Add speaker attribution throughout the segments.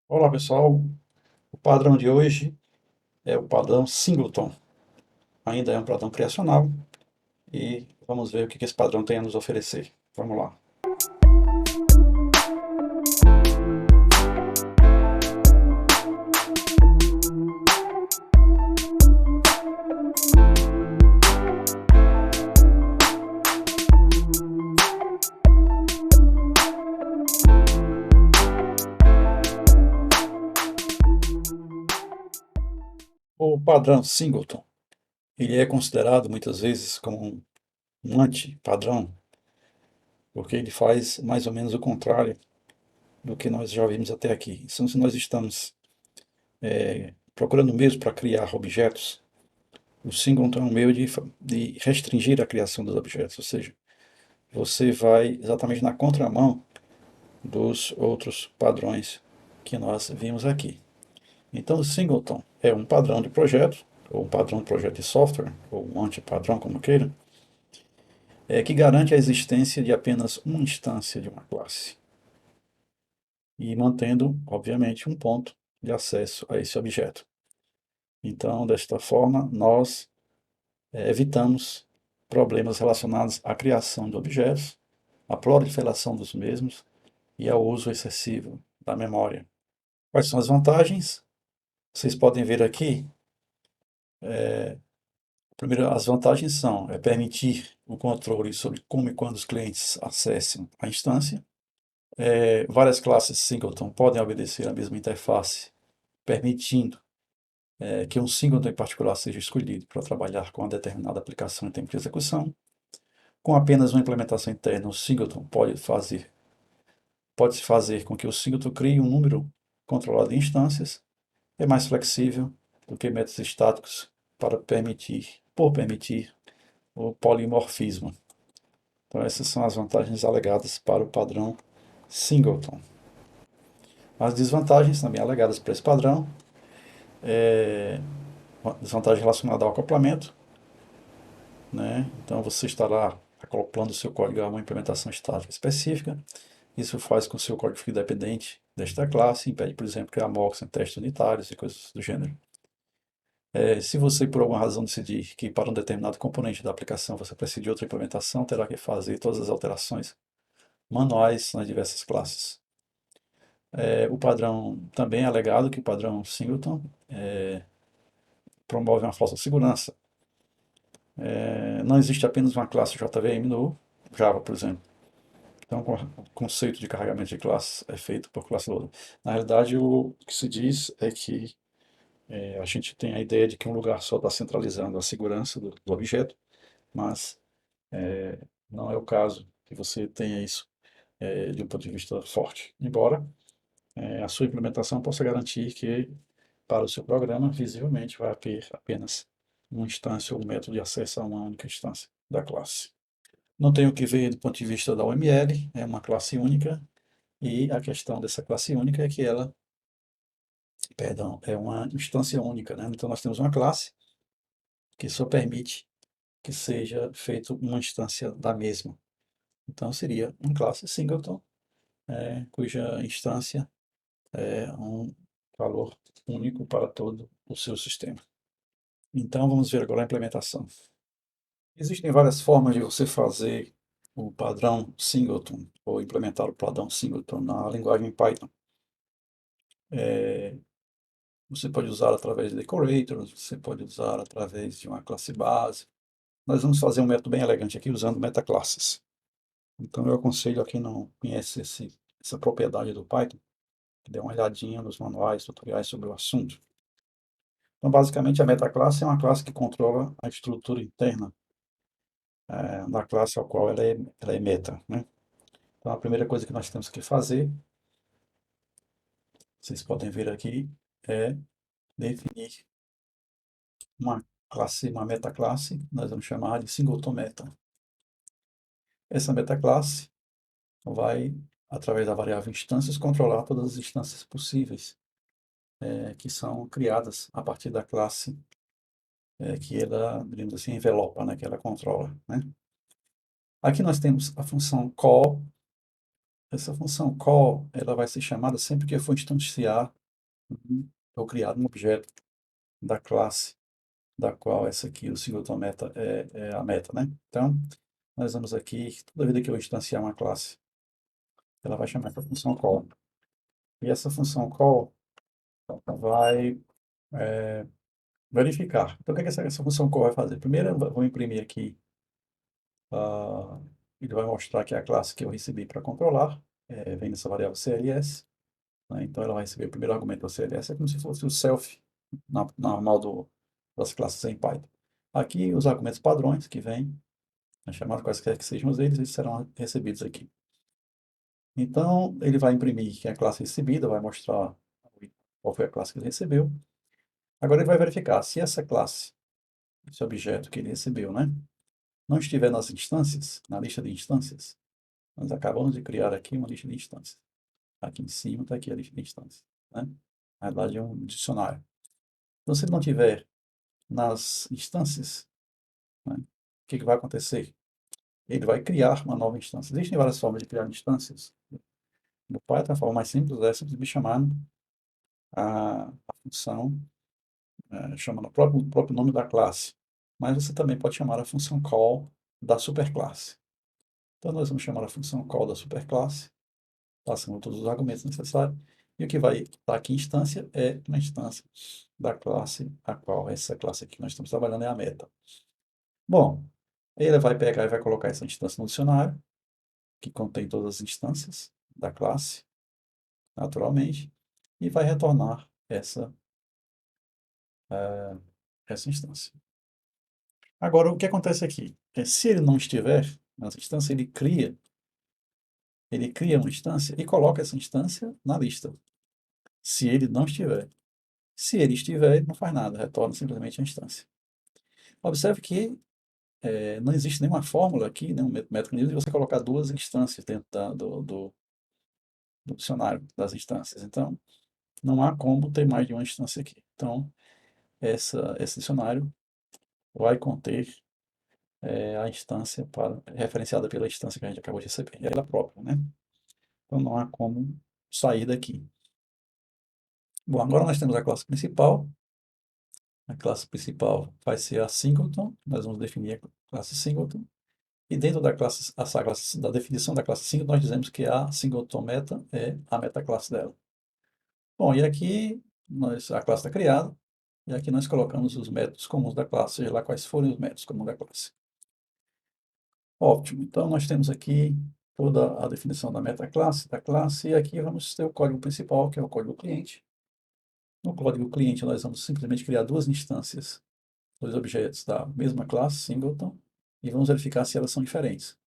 Speaker 1: Olá pessoal, o padrão de hoje é o padrão Singleton. Ainda é um padrão criacional e vamos ver o que esse padrão tem a nos oferecer. Vamos lá. O padrão Singleton, ele é considerado muitas vezes como um anti-padrão, porque ele faz mais ou menos o contrário do que nós já vimos até aqui. Então, se nós estamos procurando mesmo para criar objetos, o Singleton é um meio de restringir a criação dos objetos, ou seja, você vai exatamente na contramão dos outros padrões que nós vimos aqui. Então, o Singleton é um padrão de projeto, ou um padrão de projeto de software, ou um antipadrão, como queira, que garante a existência de apenas uma instância de uma classe, e mantendo, obviamente, um ponto de acesso a esse objeto. Então, desta forma, nós evitamos problemas relacionados à criação de objetos, à proliferação dos mesmos e ao uso excessivo da memória. Quais são as vantagens? Vocês podem ver aqui. Primeiro, as vantagens são permitir o controle sobre como e quando os clientes acessam a instância. Várias classes singleton podem obedecer à mesma interface, permitindo que um singleton em particular seja escolhido para trabalhar com uma determinada aplicação em tempo de execução. Com apenas uma implementação interna, o singleton pode fazer com que o singleton crie um número controlado de instâncias. É mais flexível do que métodos estáticos por permitir o polimorfismo. Então, essas são as vantagens alegadas para o padrão Singleton. As desvantagens também alegadas para esse padrão desvantagem relacionada ao acoplamento, né? Então, você estará acoplando o seu código a uma implementação estática específica. Isso faz com que o seu código fique dependente desta classe, impede, por exemplo, criar mocks em testes unitários e coisas do gênero. Se você, por alguma razão, decidir que para um determinado componente da aplicação você precisa de outra implementação, terá que fazer todas as alterações manuais nas diversas classes. O padrão também é alegado que o padrão Singleton promove uma falsa segurança. Não existe apenas uma classe JVM no Java, por exemplo. Então, o conceito de carregamento de classes é feito por classe loader. Na realidade, o que se diz é que a gente tem a ideia de que um lugar só está centralizando a segurança do objeto, mas não é o caso que você tenha isso de um ponto de vista forte. Embora a sua implementação possa garantir que, para o seu programa, visivelmente vai ter apenas uma instância ou um método de acesso a uma única instância da classe. Não tem o que ver do ponto de vista da OML, é uma classe única, e a questão dessa classe única é que ela, perdão, é uma instância única, né? Então nós temos uma classe que só permite que seja feita uma instância da mesma. Então seria uma classe singleton, cuja instância é um valor único para todo o seu sistema. Então vamos ver agora a implementação. Existem várias formas de você fazer o padrão singleton ou implementar o padrão singleton na linguagem Python. Você pode usar através de decorators, você pode usar através de uma classe base. Nós vamos fazer um método bem elegante aqui usando metaclasses. Então eu aconselho a quem não conhece essa propriedade do Python, que dê uma olhadinha nos manuais, tutoriais sobre o assunto. Então, basicamente, a metaclasse é uma classe que controla a estrutura interna da classe ao qual ela é meta, né? Então, a primeira coisa que nós temos que fazer, vocês podem ver aqui, é definir uma metaclasse, nós vamos chamar de singleton meta. Essa metaclasse vai, através da variável instâncias, controlar todas as instâncias possíveis que são criadas a partir da classe que ela, digamos assim, envelopa, né, que ela controla, né? Aqui nós temos a função call, essa função call, ela vai ser chamada sempre que eu for instanciar ou criar um objeto da classe da qual essa aqui, o singleton meta, é a meta, né? Então, nós vamos aqui, toda vida que eu instanciar uma classe, ela vai chamar essa função call. E essa função call vai verificar. Então, o que é que essa função call vai fazer? Primeiro, eu vou imprimir aqui, ah, ele vai mostrar que é a classe que eu recebi para controlar, vem nessa variável CLS, né? Então, ela vai receber o primeiro argumento do CLS, é como se fosse o self normal das classes em Python. Aqui, os argumentos padrões que vêm, chamados quaisquer que sejam eles serão recebidos aqui. Então, ele vai imprimir que é a classe recebida, vai mostrar qual foi a classe que ele recebeu. Agora ele vai verificar se essa classe, esse objeto que ele recebeu, né, não estiver nas instâncias, na lista de instâncias. Nós acabamos de criar aqui uma lista de instâncias. Aqui em cima está aqui a lista de instâncias, né? Na verdade é um dicionário. Então, se ele não tiver nas instâncias, né, o que vai acontecer? Ele vai criar uma nova instância. Existem várias formas de criar instâncias. No Python, a forma mais simples é simplesmente chamar a função, chamando o próprio nome da classe. Mas você também pode chamar a função call da superclasse. Então, nós vamos chamar a função call da superclasse, passando todos os argumentos necessários. E o que vai estar aqui em instância é uma instância da classe, a qual essa classe aqui que nós estamos trabalhando é a meta. Bom, ele vai pegar e vai colocar essa instância no dicionário, que contém todas as instâncias da classe, naturalmente, e vai retornar essa instância. Agora, o que acontece aqui? Se ele não estiver nessa instância, ele cria uma instância e coloca essa instância na lista. Se ele não estiver. Se ele estiver, ele não faz nada, retorna simplesmente a instância. Observe que não existe nenhuma fórmula aqui, nenhum mecanismo de você colocar duas instâncias dentro do dicionário das instâncias. Então, não há como ter mais de uma instância aqui. Então, esse dicionário vai conter a instância referenciada pela instância que a gente acabou de receber, e ela própria, né? Então, não há como sair daqui. Bom, agora nós temos a classe principal. A classe principal vai ser a singleton. Nós vamos definir a classe singleton. E dentro da definição da classe singleton, nós dizemos que a singleton meta é a metaclasse dela. Bom, e aqui a classe está criada. E aqui nós colocamos os métodos comuns da classe, seja lá quais forem os métodos comuns da classe. Ótimo. Então, nós temos aqui toda a definição da metaclasse, da classe, e aqui vamos ter o código principal, que é o código cliente. No código cliente, nós vamos simplesmente criar duas instâncias, dois objetos da mesma classe, singleton, e vamos verificar se elas são diferentes.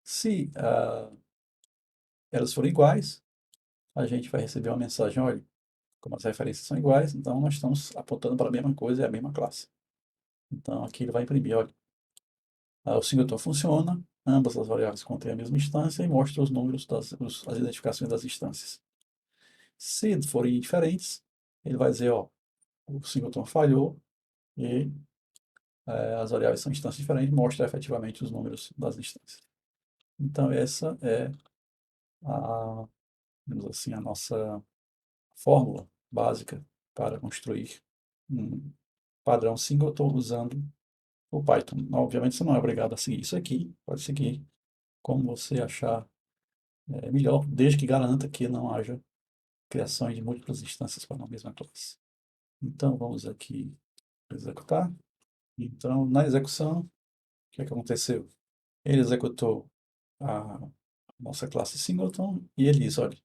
Speaker 1: Se elas forem iguais, a gente vai receber uma mensagem, olha, como as referências são iguais, então nós estamos apontando para a mesma coisa, é a mesma classe. Então, aqui ele vai imprimir, olha, o singleton funciona, ambas as variáveis contêm a mesma instância e mostra os números as identificações das instâncias. Se forem diferentes, ele vai dizer, ó, o singleton falhou e as variáveis são instâncias diferentes, mostra efetivamente os números das instâncias. Então, essa é digamos assim, a nossa fórmula básica para construir um padrão singleton usando o Python. Obviamente, você não é obrigado a seguir isso aqui, pode seguir como você achar melhor, desde que garanta que não haja criação de múltiplas instâncias para uma mesma classe. Então, vamos aqui executar. Então, na execução, o que é que aconteceu? Ele executou a nossa classe singleton e ele diz, olha,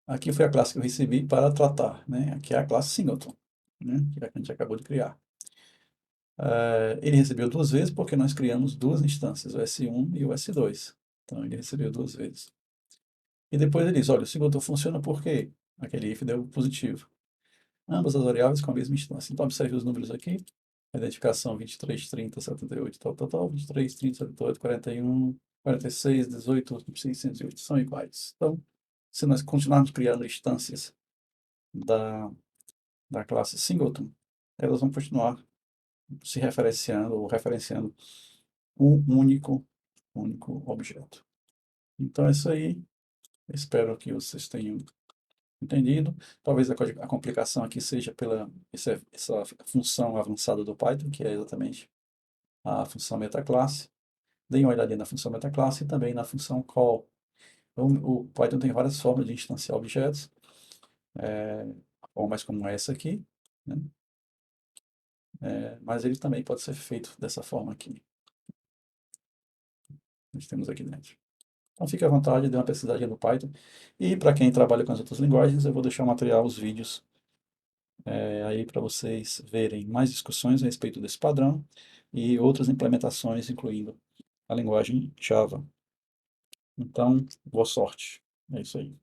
Speaker 1: aqui foi a classe que eu recebi para tratar, né? Aqui é a classe singleton, né? Que a gente acabou de criar. Ele recebeu duas vezes porque nós criamos duas instâncias, o S1 e o S2. Então, ele recebeu duas vezes. E depois ele diz, olha, o singleton funciona porque aquele if deu positivo. Ambas as variáveis com a mesma instância. Então, observe os números aqui. Identificação 23, 30, 78, tal. 23, 30, 78, 41, 46, 18, 608 são iguais. Então, se nós continuarmos criando instâncias da classe singleton, elas vão continuar se referenciando ou referenciando um único objeto. Então, é isso aí. Espero que vocês tenham entendido. Talvez a complicação aqui seja pela essa função avançada do Python, que é exatamente a função metaclasse. Deem uma olhadinha na função metaclasse e também na função call. Então, o Python tem várias formas de instanciar objetos, a forma mais comum é essa aqui, né? Mas ele também pode ser feito dessa forma aqui. Nós temos aqui dentro. Então fique à vontade, dê uma pesquisadinha no Python. E para quem trabalha com as outras linguagens, eu vou deixar o material, os vídeos aí para vocês verem mais discussões a respeito desse padrão e outras implementações, incluindo a linguagem Java. Então, boa sorte. É isso aí.